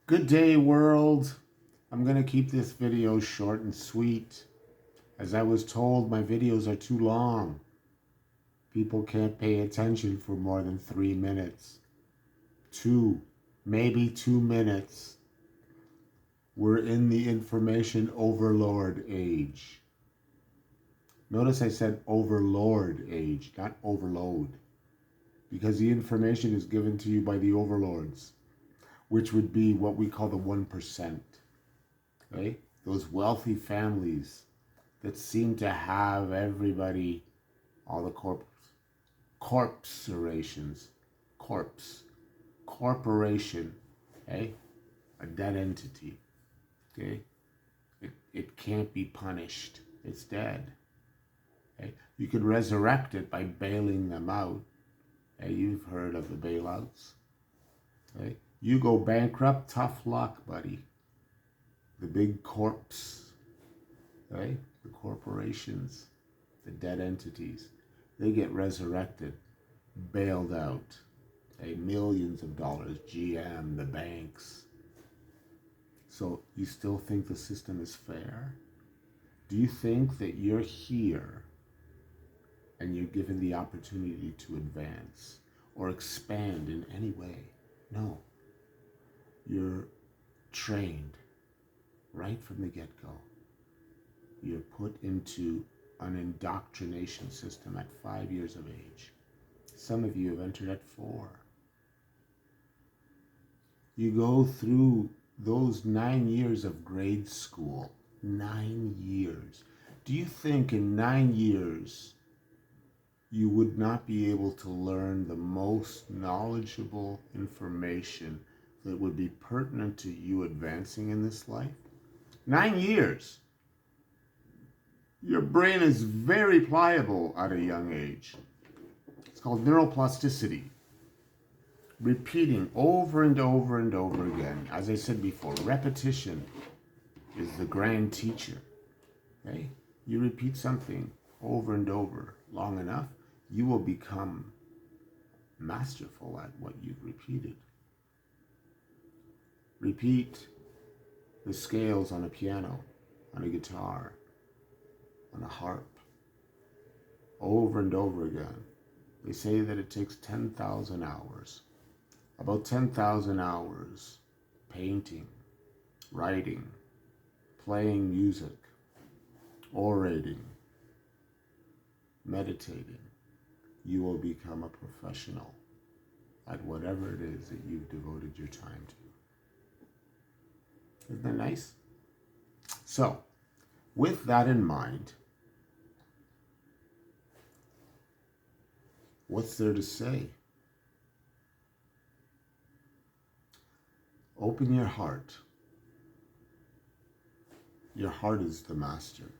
Good day, world. I'm going to keep this video short and sweet. As I was told, my videos are too long. People can't pay attention for more than 3 minutes. Maybe 2 minutes. We're in the information overlord age. Notice I said overlord age, not overload. Because the information is given to you by the overlords, which would be what we call the 1%. Right? Those wealthy families that seem to have everybody, all the corporation, okay? A dead entity, okay? It can't be punished. It's dead. Okay? You could resurrect it by bailing them out. Okay? You've heard of the bailouts. Okay? You go bankrupt, tough luck, buddy. The big corpse, right? The corporations, the dead entities, they get resurrected, bailed out. Okay? Millions of dollars, GM, the banks. So you still think the system is fair? Do you think that you're here and you're given the opportunity to advance or expand in any way? No. You're trained right from the get-go. You're put into an indoctrination system at 5 years of age. Some of you have entered at 4. You go through those 9 years of grade school. 9 years. Do you think in 9 years you would not be able to learn the most knowledgeable information that would be pertinent to you advancing in this life? 9 years. Your brain is very pliable at a young age. It's called neuroplasticity. Repeating over and over and over again. As I said before, repetition is the grand teacher. Okay? You repeat something over and over long enough, you will become masterful at what you've repeated. Repeat the scales on a piano, on a guitar, on a harp, over and over again. They say that it takes 10,000 hours. About 10,000 hours painting, writing, playing music, orating, meditating. You will become a professional at whatever it is that you've devoted your time to. Isn't that nice? So, with that in mind, what's there to say? Open your heart. Your heart is the master,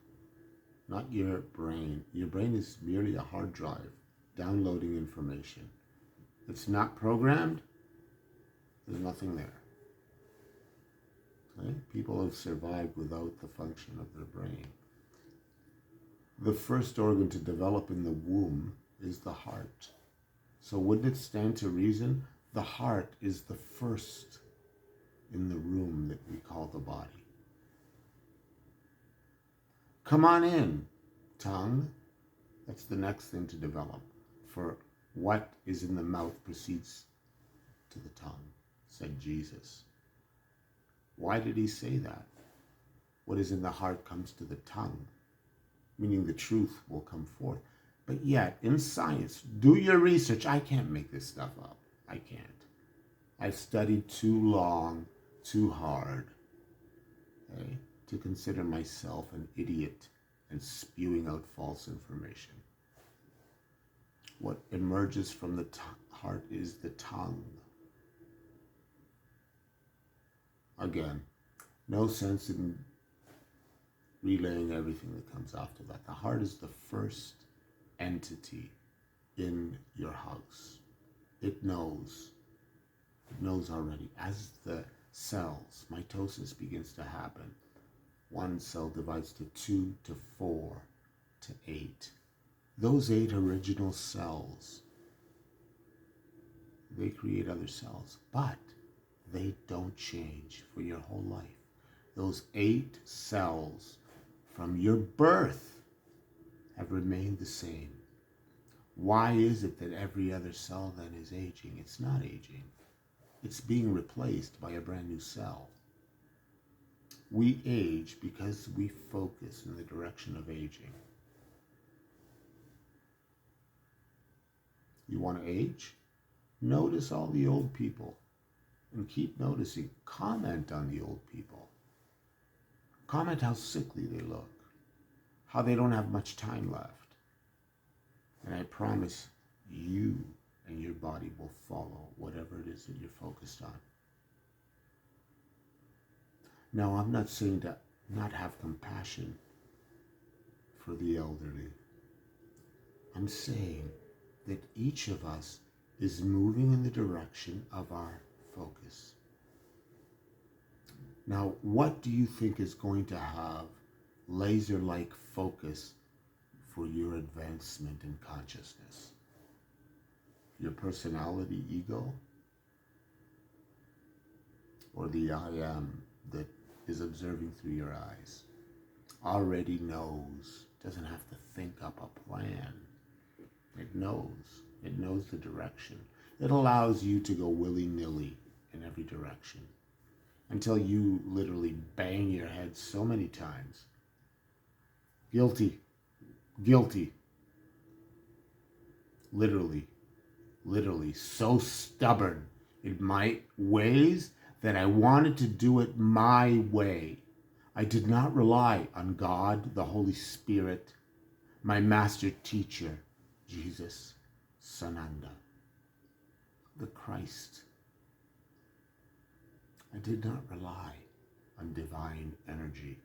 not your brain. Your brain is merely a hard drive downloading information. It's not programmed, there's nothing there. Okay? People have survived without the function of their brain. The first organ to develop in the womb is the heart. So wouldn't it stand to reason? The heart is the first in the room that we call the body. Come on in, tongue. That's the next thing to develop. For what is in the mouth proceeds to the tongue, said Jesus. Why did he say that? What is in the heart comes to the tongue, meaning the truth will come forth. But yet, in science, do your research. I can't make this stuff up. I can't. I've studied too long, too hard, okay, to consider myself an idiot and spewing out false information. What emerges from the heart is the tongue. Again, no sense in relaying everything that comes after that. The heart is the first entity in your house. It knows. It knows already. As the cells, mitosis begins to happen, 1 cell divides to 2 to 4 to 8. Those 8 original cells, they create other cells. But they don't change for your whole life. Those 8 cells from your birth have remained the same. Why is it that every other cell then is aging? It's not aging. It's being replaced by a brand new cell. We age because we focus in the direction of aging. You want to age? Notice all the old people and keep noticing. Comment on the old people. Comment how sickly they look, how they don't have much time left. And I promise you and your body will follow whatever it is that you're focused on. Now, I'm not saying to not have compassion for the elderly. I'm saying that each of us is moving in the direction of our focus. Now, what do you think is going to have laser-like focus for your advancement in consciousness? Your personality ego? Or the I am that is observing through your eyes? Already knows, doesn't have to think up a plan. It knows. It knows the direction. It allows you to go willy-nilly in every direction until you literally bang your head so many times. Guilty. Guilty. Literally, so stubborn in my ways that I wanted to do it my way. I did not rely on God, the Holy Spirit, my master teacher, Jesus, Sananda, the Christ. I did not rely on divine energy.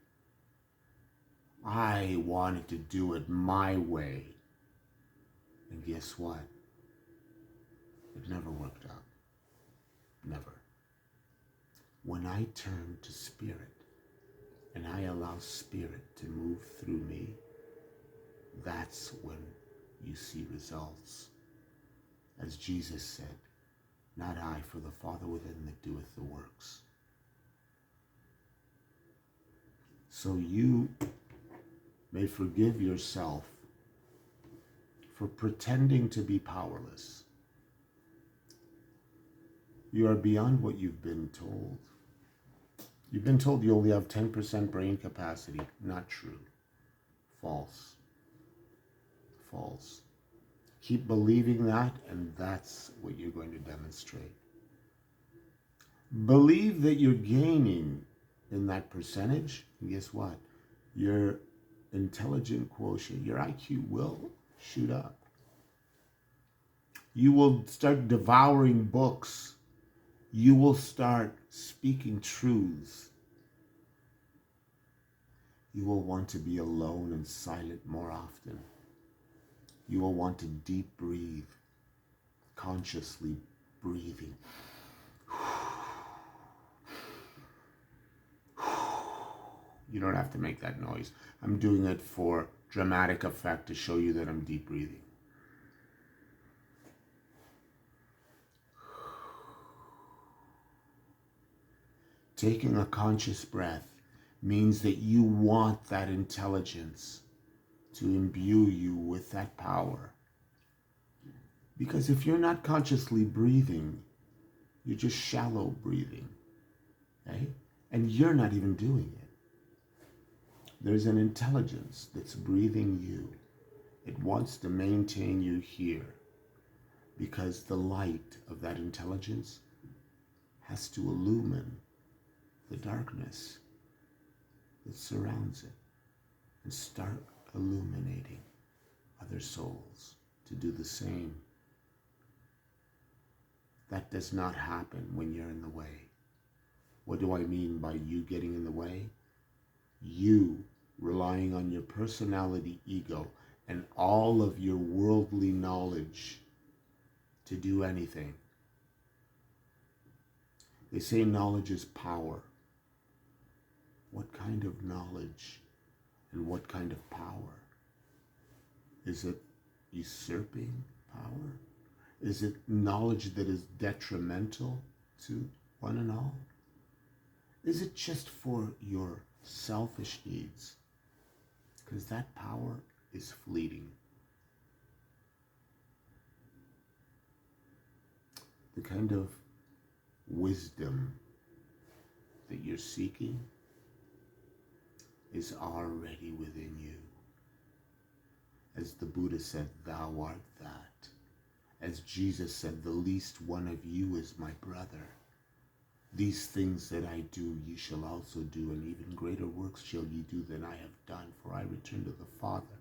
I wanted to do it my way. And guess what? It never worked out. Never. When I turn to Spirit and I allow Spirit to move through me, that's when you see results. As Jesus said, not I, for the Father within that doeth the works. So you may forgive yourself for pretending to be powerless. You are beyond what you've been told. You've been told you only have 10% brain capacity. Not true. False. False. Keep believing that, and that's what you're going to demonstrate. Believe that you're gaining in that percentage, and guess what? Your intelligent quotient, your IQ will shoot up. You will start devouring books. You will start speaking truths. You will want to be alone and silent more often. You will want to deep breathe, consciously breathing. You don't have to make that noise. I'm doing it for dramatic effect to show you that I'm deep breathing. Taking a conscious breath means that you want that intelligence to imbue you with that power. Because if you're not consciously breathing, you're just shallow breathing, okay? And you're not even doing it. There's an intelligence that's breathing you. It wants to maintain you here because the light of that intelligence has to illumine the darkness that surrounds it and start illuminating other souls to do the same. That does not happen when you're in the way. What do I mean by you getting in the way? You relying on your personality ego and all of your worldly knowledge to do anything. They say knowledge is power. What kind of knowledge and what kind of power? Is it usurping power? Is it knowledge that is detrimental to one and all? Is it just for your selfish needs? Because that power is fleeting. The kind of wisdom that you're seeking is already within you. As the Buddha said, thou art that. As Jesus said, the least one of you is my brother. These things that I do, ye shall also do, and even greater works shall ye do than I have done, for I return to the Father.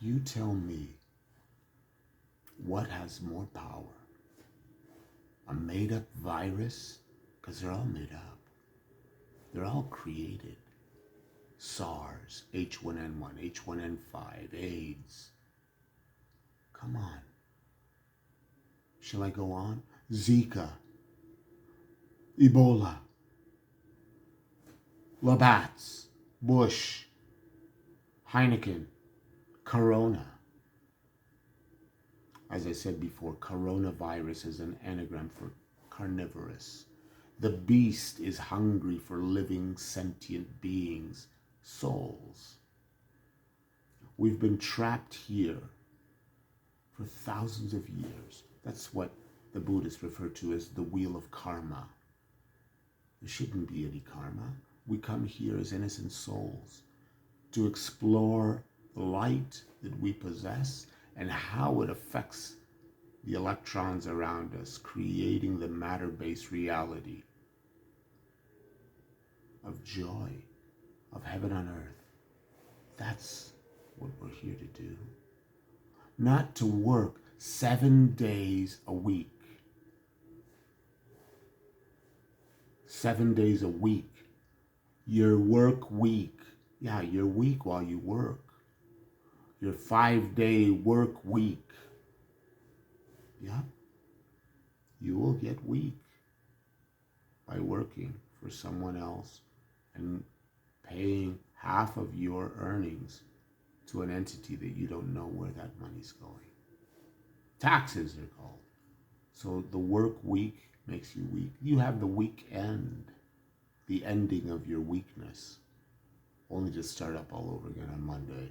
You tell me, what has more power? A made-up virus? Because they're all made up. They're all created. SARS, H1N1, H1N5, AIDS. Come on. Shall I go on? Zika, Ebola, Labatt's, Bush, Heineken, Corona. As I said before, coronavirus is an anagram for carnivorous. The beast is hungry for living, sentient beings, souls. We've been trapped here for thousands of years. That's what the Buddhists refer to as the wheel of karma. There shouldn't be any karma. We come here as innocent souls to explore the light that we possess and how it affects the electrons around us, creating the matter-based reality of joy, of heaven on earth. That's what we're here to do. Not to work 7 days a week. 7 days a week. Your work week. Yeah, your week while you work. Your 5-day work week. Yeah. You will get weak by working for someone else and paying half of your earnings to an entity that you don't know where that money's going. Taxes are called. So the work week makes you weak. You have the weekend, the ending of your weakness, only to start up all over again on Monday.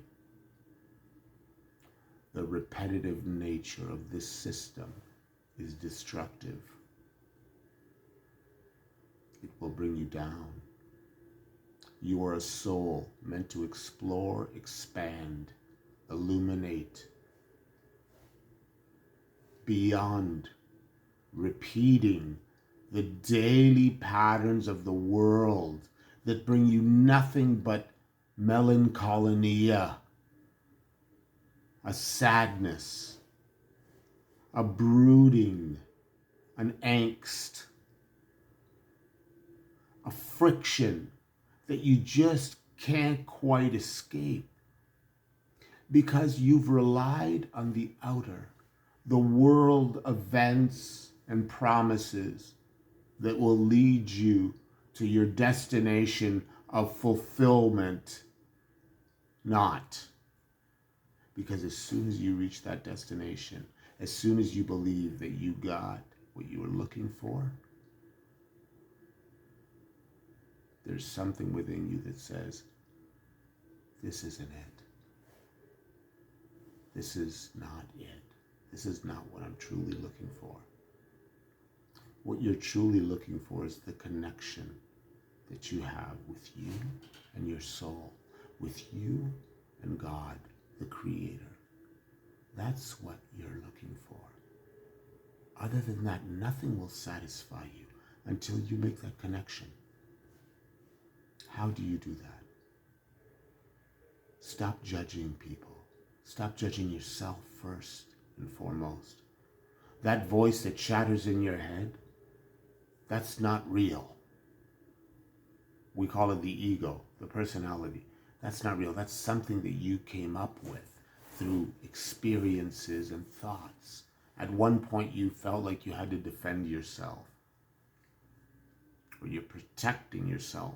The repetitive nature of this system is destructive. It will bring you down. You are a soul meant to explore, expand, illuminate, beyond repeating the daily patterns of the world that bring you nothing but melancholia, a sadness, a brooding, an angst, a friction that you just can't quite escape because you've relied on the outer, the world events and promises that will lead you to your destination of fulfillment. Not. Because as soon as you reach that destination, as soon as you believe that you got what you were looking for, there's something within you that says, this isn't it. This is not it. This is not what I'm truly looking for. What you're truly looking for is the connection that you have with you and your soul, with you and God, the Creator. That's what you're looking for. Other than that, nothing will satisfy you until you make that connection. How do you do that? Stop judging people. Stop judging yourself first and foremost. That voice that chatters in your head, that's not real. We call it the ego, the personality. That's not real. That's something that you came up with through experiences and thoughts. At one point you felt like you had to defend yourself, or you're protecting yourself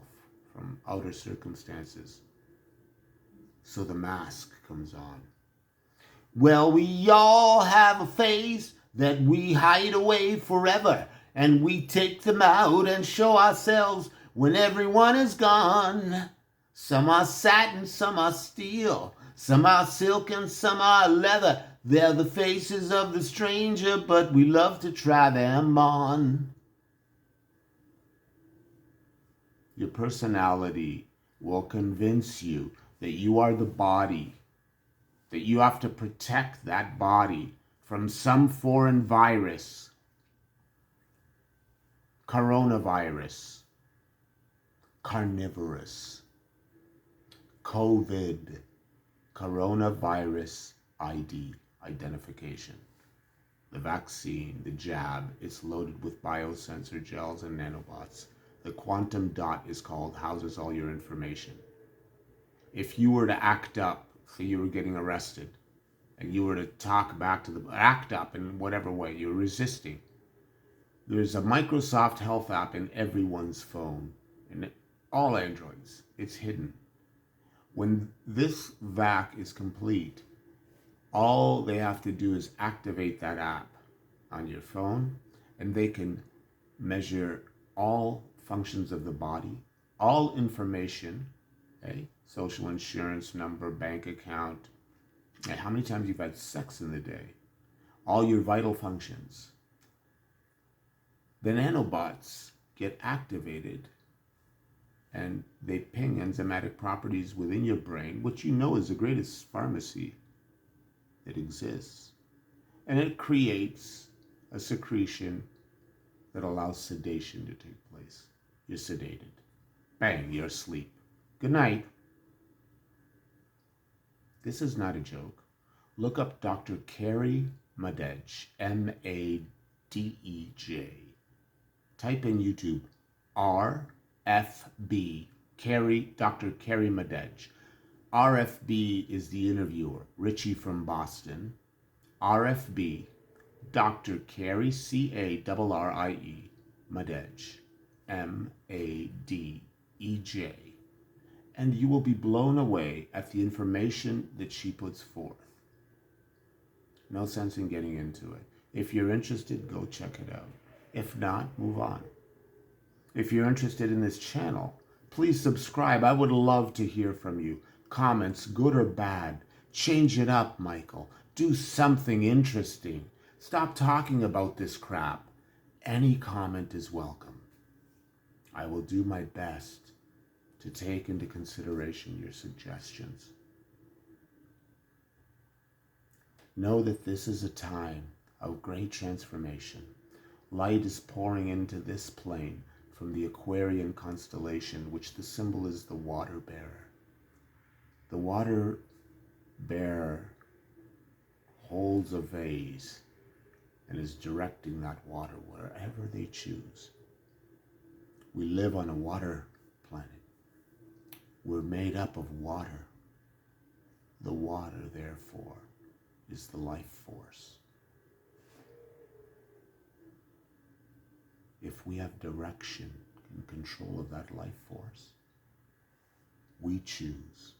from outer circumstances. So the mask comes on. Well, we all have a phase that we hide away forever. and we take them out and show ourselves when everyone is gone. Some are satin, some are steel, some are silk and some are leather. They're the faces of the stranger, but we love to try them on. Your personality will convince you that you are the body, that you have to protect that body from some foreign virus, coronavirus, carnivorous, COVID, coronavirus ID, identification. The vaccine, the jab, is loaded with biosensor gels and nanobots. The quantum dot is called, houses all your information. If you were to act up, say you were getting arrested, and you were to talk back to act up in whatever way, you're resisting. There's a Microsoft Health app in everyone's phone, in all Androids. It's hidden. When this vac is complete, all they have to do is activate that app on your phone, and they can measure all functions of the body, all information, okay? Social insurance number, bank account, how many times you've had sex in the day, all your vital functions. The nanobots get activated and they ping enzymatic properties within your brain, which you know is the greatest pharmacy that exists. And it creates a secretion that allows sedation to take place. You're sedated. Bang, you're asleep. Good night. This is not a joke. Look up Dr. Carrie Madej, Madej. Type in YouTube, RFB, Dr. Carrie Madej. RFB is the interviewer, Richie from Boston. RFB, Dr. Carrie, C-A-R-R-I-E, Madej, M-A-D-E-J. And you will be blown away at the information that she puts forth. No sense in getting into it. If you're interested, go check it out. If not, move on. If you're interested in this channel, please subscribe. I would love to hear from you. Comments, good or bad. Change it up, Michael. Do something interesting. Stop talking about this crap. Any comment is welcome. I will do my best to take into consideration your suggestions. Know that this is a time of great transformation. Light is pouring into this plane from the Aquarian constellation, which the symbol is the water bearer. The water bearer holds a vase and is directing that water wherever they choose. We live on a water planet. We're made up of water. The water, therefore, is the life force. If we have direction and control of that life force, we choose